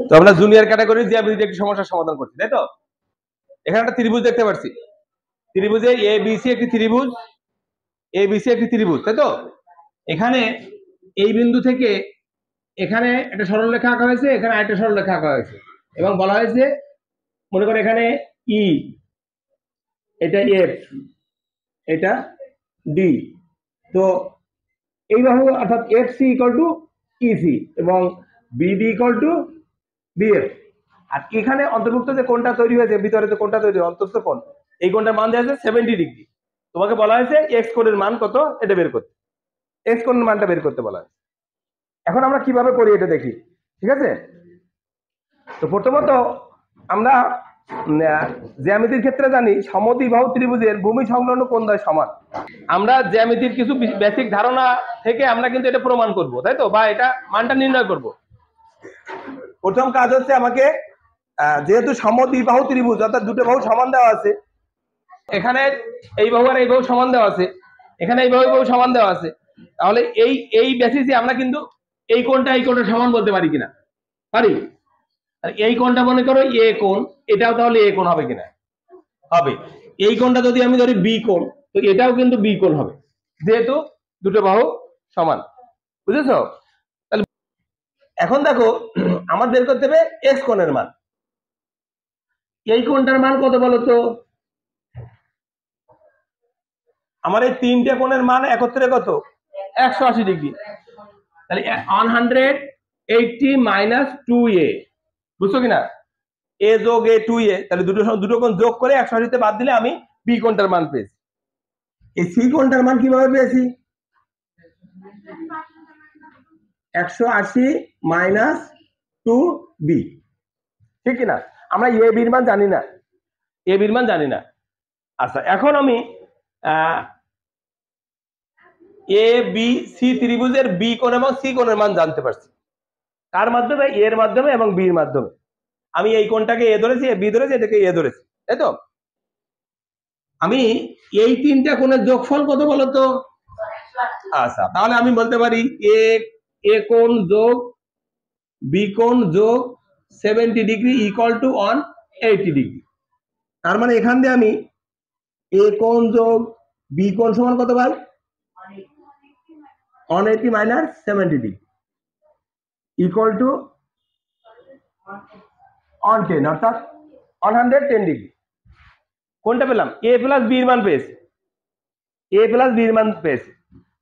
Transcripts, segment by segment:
তো আমরা জুনিয়র ক্যাটাগরির জ্যামিতির একটি সমস্যার সমাধান করছি, তাই তো? এখানে একটা ত্রিভুজ দেখতে পাচ্ছি, ত্রিভুজে এবিসি একটি ত্রিভুজ, এবিসি একটি ত্রিভুজ, তাই তো? এখানে এই বিন্দু থেকে এখানে একটা সরলরেখা আঁকা হয়েছে, এখানে আরেকটা সরলরেখা আঁকা হয়েছে, এবং বলা হয়েছে মনে করে এখানে ই, এটা এফ, এটা ডি। তো এই বাহু অর্থাৎ F C equal to EC এবং বিডি ইকুয়াল টু বিএফ। আর এখানে অন্তর্ভুক্ত যে কোণটা তৈরি হয়েছে, ভিতরে যে কোণটা তৈরি অন্তর্ভুক্ত কোণ, এই কোণটার মান দেওয়া আছে 70 ডিগ্রি। তোমাকে বলা হয়েছে এক্স কোণের মান কত এটা বের করতে, এক্স কোণের মানটা বের করতে বলা হয়েছে। এখন আমরা কিভাবে করি এটা দেখি, ঠিক আছে? তো প্রথমত আমরা জ্যামিতির ক্ষেত্রে জানি সমদ্বিবাহু ত্রিভুজের ভূমি সংলগ্ন কোণদ্বয় সমান। আমরা জ্যামিতির কিছু বেসিক ধারণা থেকে আমরা কিন্তু এটা প্রমাণ করব, তাই তো, বা এটা মানটা নির্ণয় করব। প্রথম কাজ হচ্ছে আমাকে, যেহেতু সমদ্বিবাহু ত্রিভুজ অর্থাৎ দুটো বাহু সমান দেওয়া আছে, এখানে এই বাহু আর এই বাহু সমান দেওয়া আছে, এখানে এই বাহু সমান দেওয়া আছে, তাহলে এই বেসিসে আমরা কিন্তু এই কোণটা সমান বলতে পারি কিনা? পারি। আর এই কোণটা মনে করো এ কোণ, এটাও তাহলে এ কোণ হবে কিনা? হবে। এই কোণটা যদি আমি ধরি বি কোণ, তো এটাও কিন্তু বি কোণ হবে, যেহেতু দুটো বাহু সমান। বুঝেছো? তাহলে এখন দেখো আমার বের করতে হবে এক্স কোণের মান। এই কোণটার মান কত বলো তো? আমার এই তিনটে কোণের মান একত্রে কত? 180 ডিগ্রি। তাহলে 180 মাইনাস 2a, বুঝছো কিনা? এ যোগ এ 2a, তাহলে দুটো কোণ যোগ করে 180 বাদ দিলে আমি বি কোণটার মান পেয়েছি। এই সি কোণটার মান কিভাবে পেয়েছি? 180 মাইনাস 2b, ঠিক কিনা? আমরা এ বির মান জানি না, এ বির মান জানি না। আচ্ছা, এখন আমি এ বি সি ত্রিভুজের বি কোণ এবং সি কোণের মান জানতে পারছি। কার মাধ্যমে? এর মাধ্যমে এবং বির মাধ্যমে। আমি এই কোণটাকে এ ধরেছি, বি ধরেছি, এটাকে এ ধরেছি, তাই তো? আমি এই তিনটা কোণের যোগফল কত বলতো? আচ্ছা, তাহলে আমি বলতে পারি এ কোণ যোগ বি কোণ যোগ 70 ডিগ্রি ইকুয়াল টু 180 ডিগ্রি। তার মানে এখান দিয়ে আমি এ কোণ যোগ বি কোণ সমান কত পাই? 180 মাইনাস 70 ডিগ্রি ইকুয়াল টু 110, অর্থাৎ 110 ডিগ্রি। কোনটা পেলাম? এ প্লাস বির মান পেয়েছি, এ প্লাস বির মান পেয়েছি।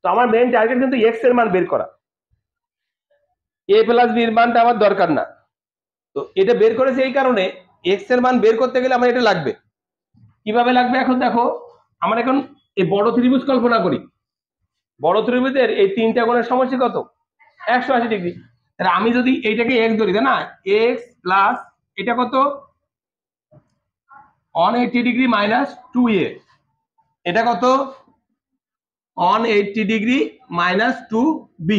তো আমার মেইন টার্গেট কিন্তু এক্স এর মান বের করা, এ প্লাস বির মানটা আমার দরকার না। তো এটা বের করেছে এই কারণে, এক্স এর মান বের করতে গেলে আমার এটা লাগবে। কিভাবে লাগবে? এখন দেখো, আমরা এখন এই বড় ত্রিভুজ কল্পনা করি। বড় ত্রিভুজের এই তিনটা কোণের সমষ্টি কত? 180 ডিগ্রি। তাহলে আমি যদি এইটাকে এক্স ধরি, তাই না, এক্স প্লাস এটা কত? 180 ডিগ্রি মাইনাস 2a, এটা কত? 180 ডিগ্রি মাইনাস 2b।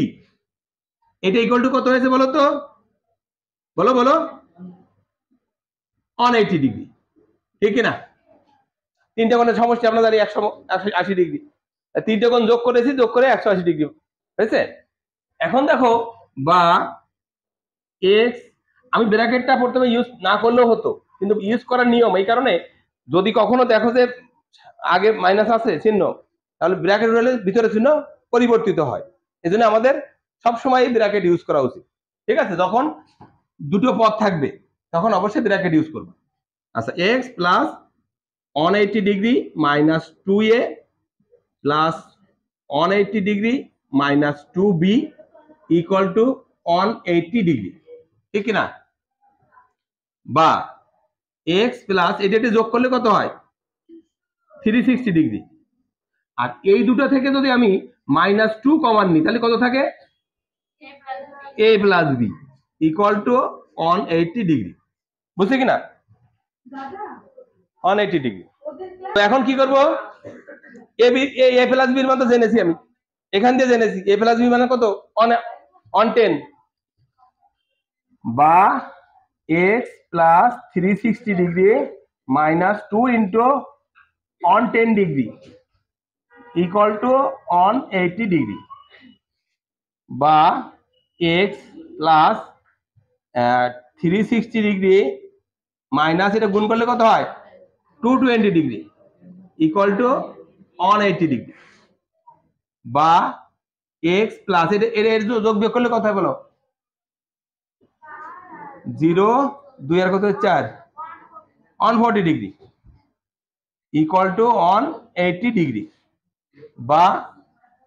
এটা ইকুয়াল টু কত হয়েছে বলো তো? বলো বলো। 180 ডিগ্রি, ঠিক না? তিনটা কোণের সমষ্টি আমরা জানি 180 ডিগ্রি। তিনটে কোণ যোগ করেছি, যোগ করে 180 ডিগ্রি হয়েছে। এখন দেখো, বা এক্স, আমি ব্র্যাকেটটা প্রথমে ইউজ না করলেও হতো, কিন্তু ইউজ করার নিয়ম এই কারণে, যদি কখনো দেখো যে আগে মাইনাস আছে চিহ্ন, তাহলে ব্র্যাকেট হলে ভিতরে চিহ্ন পরিবর্তিত হয়। এই জন্য আমাদের সবসময় ব্র্যাকেট ইউজ করা উচিত, ঠিক আছে? যখন দুটো পদ থাকবে তখন অবশ্যই ব্র্যাকেট ইউজ করবো। আচ্ছা, x plus 180 degree minus 2a plus 180 degree minus 2b equal to 180 degree, ঠিক না? বা এক্স প্লাস এটা যোগ করলে কত হয়? 360 ডিগ্রি। আর এই দুটো থেকে যদি আমি -2 কমান নিই, তাহলে কত থাকে? a plus B equal to 180 degree. বুঝছে কিনা? 180 ডিগ্রি। তো এখন কি করব? এ প্লাস বির মান তো জেনেছি, আমি এখান দিয়ে জেনেছি এ প্লাস বি মানে কত? 110, বা x plus 360 degree minus 2 into 110 degree equal to 180 degree, বা এক্স প্লাস 360 ডিগ্রি মাইনাস এটা গুণ করলে কত হয় 220 ডিগ্রি ইকুয়াল টু 180 ডিগ্রি, বা এক্স প্লাস এর যোগ বিয়োগ করলে কত হয় বলো, 0 2 আর কত 4 140 ডিগ্রি ইকুয়াল টু 180 ডিগ্রি, বা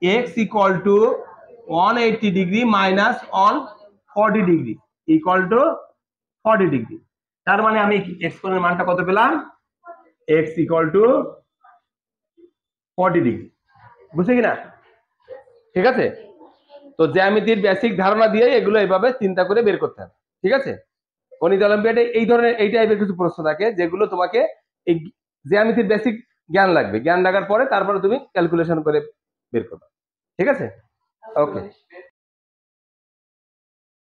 x equal to 180 degree minus 140 degree equal to 40 degree. তার মানে আমি এক্স কোণের মানটা কত পেলাম, এক্স ইকুয়াল টু 40 ডিগ্রি। বুঝছে কিনা? ঠিক আছে, তো জ্যামিতির বেসিক ধারণা দিয়ে এগুলো এইভাবে চিন্তা করে বের করতে হবে। ঠিক আছে, গণিত অলিম্পিয়াডে এই ধরনের এই টাইপের কিছু প্রশ্ন থাকে যেগুলো তোমাকে এই জ্যামিতির বেসিক জ্ঞান লাগবে, জ্ঞান লাগার পরে তারপরে তুমি ক্যালকুলেশন করে বের করবে। ঠিক আছে, ওকে।